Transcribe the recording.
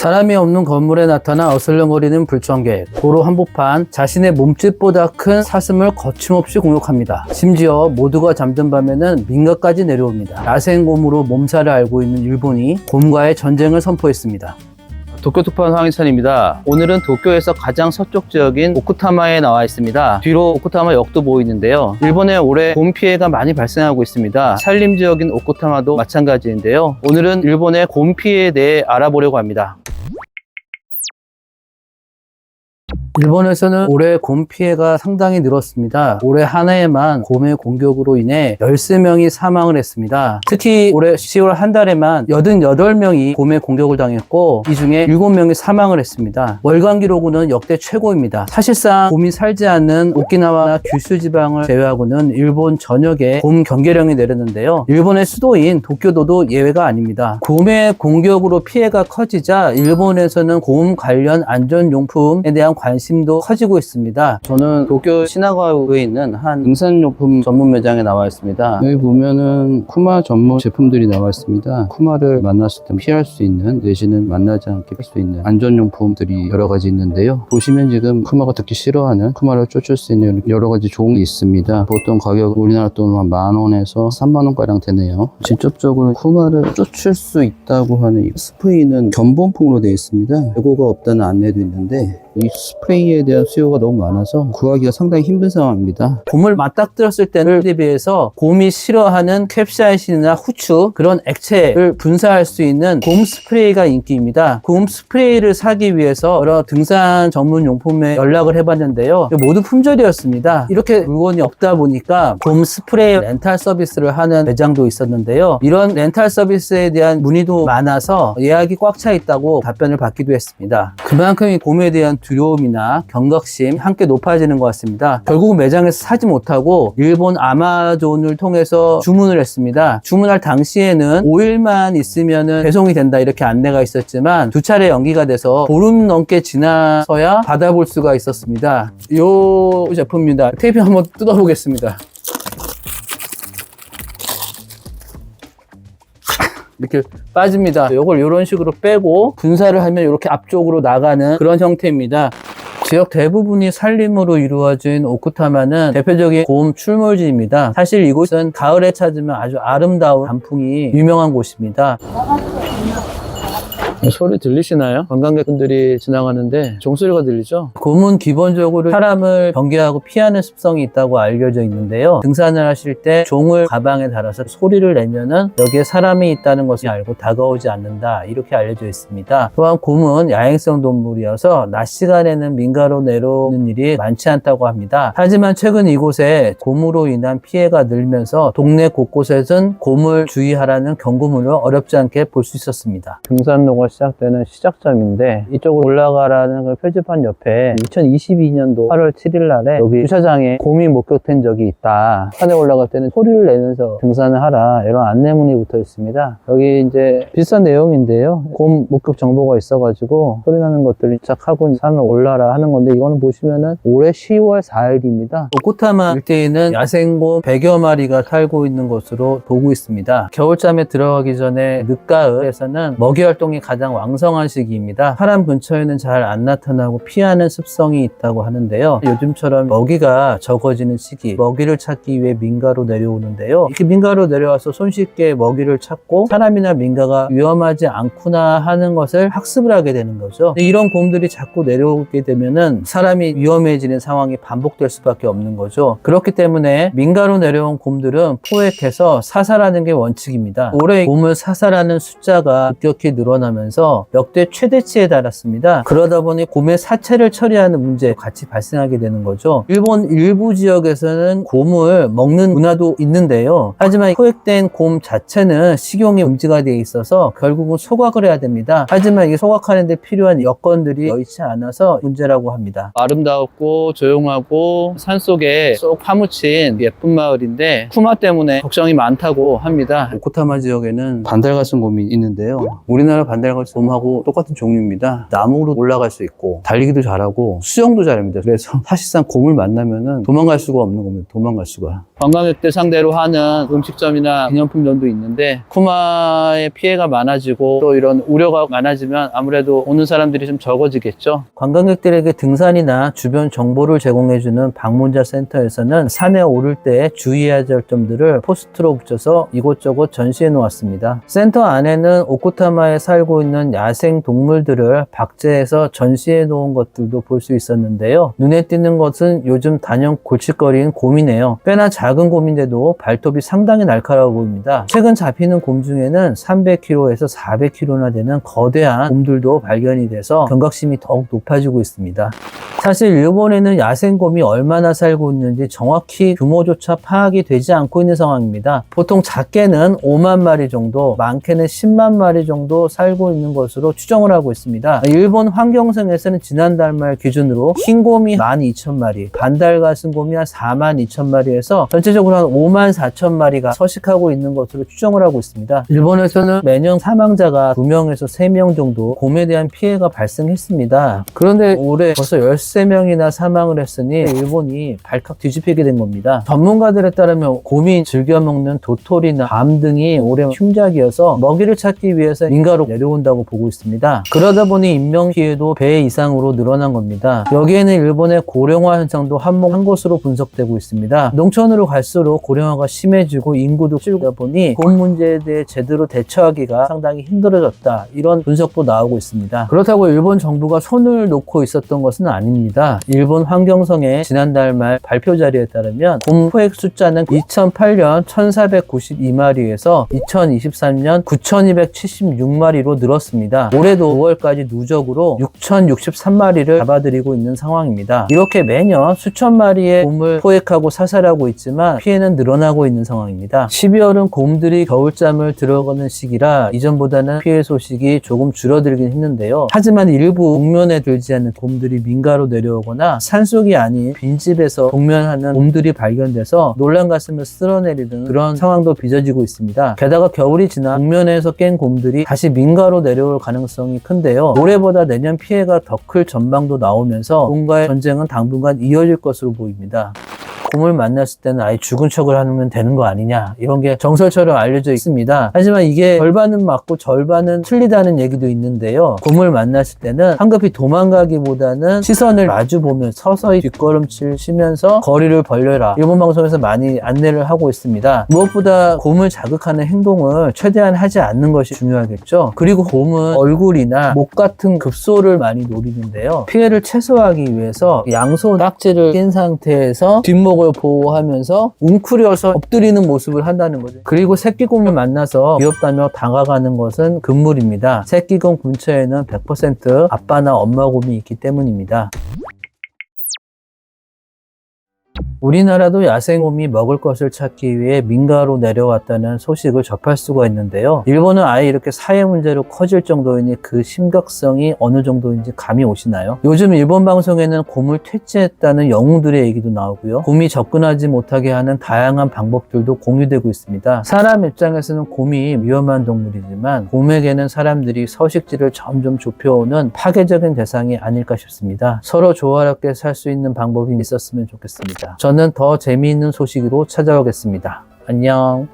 사람이 없는 건물에 나타나 어슬렁거리는 불청객. 도로 한복판, 자신의 몸집보다 큰 사슴을 거침없이 공격합니다. 심지어 모두가 잠든 밤에는 민가까지 내려옵니다. 야생곰으로 몸살을 앓고 있는 일본이 곰과의 전쟁을 선포했습니다. 도쿄 특파원 황희찬입니다. 오늘은 도쿄에서 가장 서쪽 지역인 오쿠타마에 나와 있습니다. 뒤로 오쿠타마 역도 보이는데요. 일본에 올해 곰 피해가 많이 발생하고 있습니다. 산림 지역인 오쿠타마도 마찬가지인데요. 오늘은 일본의 곰 피해에 대해 알아보려고 합니다. 일본에서는 올해 곰 피해가 상당히 늘었습니다. 올해 한 해에만 곰의 공격으로 인해 13명이 사망을 했습니다. 특히 올해 10월 한 달에만 88명이 곰의 공격을 당했고 이 중에 7명이 사망을 했습니다. 월간 기록으로는 역대 최고입니다. 사실상 곰이 살지 않는 오키나와나 규슈 지방을 제외하고는 일본 전역에 곰 경계령이 내렸는데요. 일본의 수도인 도쿄도도 예외가 아닙니다. 곰의 공격으로 피해가 커지자 일본에서는 곰 관련 안전용품에 대한 관심도 커지고 있습니다. 저는 도쿄 시나가와에 있는 한 등산용품 전문 매장에 나와 있습니다. 여기 보면은 쿠마 전문 제품들이 나와 있습니다. 쿠마를 만났을 때 피할 수 있는 내지는 만나지 않게 할 수 있는 안전용품들이 여러 가지 있는데요. 보시면 지금 쿠마가 듣기 싫어하는 쿠마를 쫓을 수 있는 여러 가지 종이 있습니다. 보통 가격 우리나라 돈으로 한 10,000원에서 30,000원 가량 되네요. 직접적으로 쿠마를 쫓을 수 있다고 하는 이 스프레이는 견본품으로 되어 있습니다. 재고가 없다는 안내도 있는데 이 스프레이에 대한 수요가 너무 많아서 구하기가 상당히 힘든 상황입니다. 곰을 맞닥뜨렸을 때를 대비해서 곰이 싫어하는 캡사이신이나 후추 그런 액체를 분사할 수 있는 곰 스프레이가 인기입니다. 곰 스프레이를 사기 위해서 여러 등산 전문 용품에 연락을 해봤는데요. 모두 품절이었습니다. 이렇게 물건이 없다 보니까 곰 스프레이 렌탈 서비스를 하는 매장도 있었는데요. 이런 렌탈 서비스에 대한 문의도 많아서 예약이 꽉 차 있다고 답변을 받기도 했습니다. 그만큼 이 곰에 대한 두려움이나 경각심 함께 높아지는 것 같습니다. 결국 매장에서 사지 못하고 일본 아마존을 통해서 주문을 했습니다. 주문할 당시에는 5일만 있으면 배송이 된다 이렇게 안내가 있었지만 2차례 연기가 돼서 보름 넘게 지나서야 받아볼 수가 있었습니다. 이 제품입니다. 테이프 한번 뜯어보겠습니다. 이렇게 빠집니다. 이걸 이런 식으로 빼고 분사를 하면 이렇게 앞쪽으로 나가는 그런 형태입니다. 지역 대부분이 산림으로 이루어진 오쿠타마는 대표적인 곰 출몰지입니다. 사실 이곳은 가을에 찾으면 아주 아름다운 단풍이 유명한 곳입니다. 소리 들리시나요? 관광객분들이 지나가는데 종소리가 들리죠? 곰은 기본적으로 사람을 경계하고 피하는 습성이 있다고 알려져 있는데요. 등산을 하실 때 종을 가방에 달아서 소리를 내면은 여기에 사람이 있다는 것을 알고 다가오지 않는다 이렇게 알려져 있습니다. 또한 곰은 야행성 동물이어서 낮 시간에는 민가로 내려오는 일이 많지 않다고 합니다. 하지만 최근 이곳에 곰으로 인한 피해가 늘면서 동네 곳곳에선 곰을 주의하라는 경고문을 어렵지 않게 볼 수 있었습니다. 등산로가 시작되는 시작점인데 이쪽으로 올라가라는 그 표지판 옆에 2022년도 8월 7일 날에 여기 주차장에 곰이 목격된 적이 있다. 산에 올라갈 때는 소리를 내면서 등산을 하라 이런 안내문이 붙어 있습니다. 여기 이제 비슷한 내용인데요. 곰 목격 정보가 있어가지고 소리 나는 것들을 착하고 산을 올라라 하는 건데 이거는 보시면은 올해 10월 4일입니다. 오쿠타마 일대에는 야생곰 100여 마리가 살고 있는 것으로 보고 있습니다. 겨울잠에 들어가기 전에 늦가을에서는 먹이 활동이 가장 왕성한 시기입니다. 사람 근처에는 잘 안 나타나고 피하는 습성이 있다고 하는데요. 요즘처럼 먹이가 적어지는 시기, 먹이를 찾기 위해 민가로 내려오는데요. 이렇게 민가로 내려와서 손쉽게 먹이를 찾고 사람이나 민가가 위험하지 않구나 하는 것을 학습을 하게 되는 거죠. 이런 곰들이 자꾸 내려오게 되면은 사람이 위험해지는 상황이 반복될 수밖에 없는 거죠. 그렇기 때문에 민가로 내려온 곰들은 포획해서 사살하는 게 원칙입니다. 올해 곰을 사살하는 숫자가 급격히 늘어나면서 역대 최대치에 달았습니다. 그러다 보니 곰의 사체를 처리하는 문제 같이 발생하게 되는 거죠. 일본 일부 지역에서는 곰을 먹는 문화도 있는데요. 하지만 포획된 곰 자체는 식용이 금지가 되어 있어서 결국은 소각을 해야 됩니다. 하지만 이게 소각하는 데 필요한 여건들이 여의치 않아서 문제라고 합니다. 아름다웠고 조용하고 산속에 쏙 파묻힌 예쁜 마을인데 쿠마 때문에 걱정이 많다고 합니다. 오쿠타마 지역에는 반달가슴곰이 있는데요. 우리나라 반달가슴 곰하고 똑같은 종류입니다. 나무로 올라갈 수 있고 달리기도 잘하고 수영도 잘합니다. 그래서 사실상 곰을 만나면은 도망갈 수가 없는 겁니다. 도망갈 수가. 관광객들 상대로 하는 음식점이나 기념품점도 있는데 쿠마의 피해가 많아지고 또 이런 우려가 많아지면 아무래도 오는 사람들이 좀 적어지겠죠. 관광객들에게 등산이나 주변 정보를 제공해주는 방문자 센터에서는 산에 오를 때 주의해야 할 점들을 포스트로 붙여서 이곳저곳 전시해 놓았습니다. 센터 안에는 오쿠타마에 살고 있는 야생 동물들을 박제해서 전시해 놓은 것들도 볼 수 있었는데요. 눈에 띄는 것은 요즘 단연 골칫거리인 곰이네요. 꽤나 작은 곰인데도 발톱이 상당히 날카로워 보입니다. 최근 잡히는 곰 중에는 300kg에서 400kg나 되는 거대한 곰들도 발견이 돼서 경각심이 더욱 높아지고 있습니다. 사실 일본에는 야생곰이 얼마나 살고 있는지 정확히 규모조차 파악이 되지 않고 있는 상황입니다. 보통 작게는 5만 마리 정도, 많게는 10만 마리 정도 살고 있는 것으로 추정을 하고 있습니다. 일본 환경성에서는 지난달 말 기준으로 흰곰이 12,000마리, 반달가슴곰이 한 42,000마리에서 전체적으로 한 54,000마리가 서식하고 있는 것으로 추정을 하고 있습니다. 일본에서는 매년 사망자가 2명에서 3명 정도 곰에 대한 피해가 발생했습니다. 그런데 올해 벌써 13명이나 사망을 했으니 일본이 발칵 뒤집히게 된 겁니다. 전문가들에 따르면 곰이 즐겨 먹는 도토리나 밤 등이 올해 흉작이어서 먹이를 찾기 위해서 민가로 내려온다고 보고 있습니다. 그러다 보니 인명 피해도 배 이상으로 늘어난 겁니다. 여기에는 일본의 고령화 현상도 한몫한 것으로 분석되고 있습니다. 농촌으로 갈수록 고령화가 심해지고 인구도 줄다 보니 곰 문제에 대해 제대로 대처하기가 상당히 힘들어졌다. 이런 분석도 나오고 있습니다. 그렇다고 일본 정부가 손을 놓고 있었던 것은 아닙니다. 일본 환경성의 지난달 말 발표 자료에 따르면 곰 포획 숫자는 2008년 1492마리에서 2023년 9276마리로 늘었습니다. 올해도 5월까지 누적으로 6063마리를 잡아들이고 있는 상황입니다. 이렇게 매년 수천 마리의 곰을 포획하고 사살하고 있지만 피해는 늘어나고 있는 상황입니다. 12월은 곰들이 겨울잠을 들어가는 시기라 이전보다는 피해 소식이 조금 줄어들긴 했는데요. 하지만 일부 동면에 들지 않는 곰들이 민가로 내려오거나 산속이 아닌 빈집에서 동면하는 곰들이 발견돼서 놀란 가슴을 쓸어내리는 그런 상황도 빚어지고 있습니다. 게다가 겨울이 지나 동면에서 깬 곰들이 다시 민가로 내려올 가능성이 큰데요. 올해보다 내년 피해가 더 클 전망도 나오면서 곰과의 전쟁은 당분간 이어질 것으로 보입니다. 곰을 만났을 때는 아예 죽은 척을 하면 되는 거 아니냐, 이런 게 정설처럼 알려져 있습니다. 하지만 이게 절반은 맞고 절반은 틀리다는 얘기도 있는데요. 곰을 만났을 때는 황급히 도망가기보다는 시선을 마주보면 서서히 뒷걸음질 치면서 거리를 벌려라, 일본 방송에서 많이 안내를 하고 있습니다. 무엇보다 곰을 자극하는 행동을 최대한 하지 않는 것이 중요하겠죠. 그리고 곰은 얼굴이나 목 같은 급소를 많이 노리는데요. 피해를 최소화하기 위해서 양손 딱지를 낀 상태에서 뒷목을 보호하면서 웅크려서 엎드리는 모습을 한다는 거죠. 그리고 새끼곰을 만나서 귀엽다며 다가가는 것은 금물입니다. 새끼곰 근처에는 100% 아빠나 엄마곰이 있기 때문입니다. 우리나라도 야생곰이 먹을 것을 찾기 위해 민가로 내려왔다는 소식을 접할 수가 있는데요. 일본은 아예 이렇게 사회 문제로 커질 정도이니 그 심각성이 어느 정도인지 감이 오시나요? 요즘 일본 방송에는 곰을 퇴치했다는 영웅들의 얘기도 나오고요. 곰이 접근하지 못하게 하는 다양한 방법들도 공유되고 있습니다. 사람 입장에서는 곰이 위험한 동물이지만 곰에게는 사람들이 서식지를 점점 좁혀오는 파괴적인 대상이 아닐까 싶습니다. 서로 조화롭게 살 수 있는 방법이 있었으면 좋겠습니다. 저는 더 재미있는 소식으로 찾아오겠습니다. 안녕.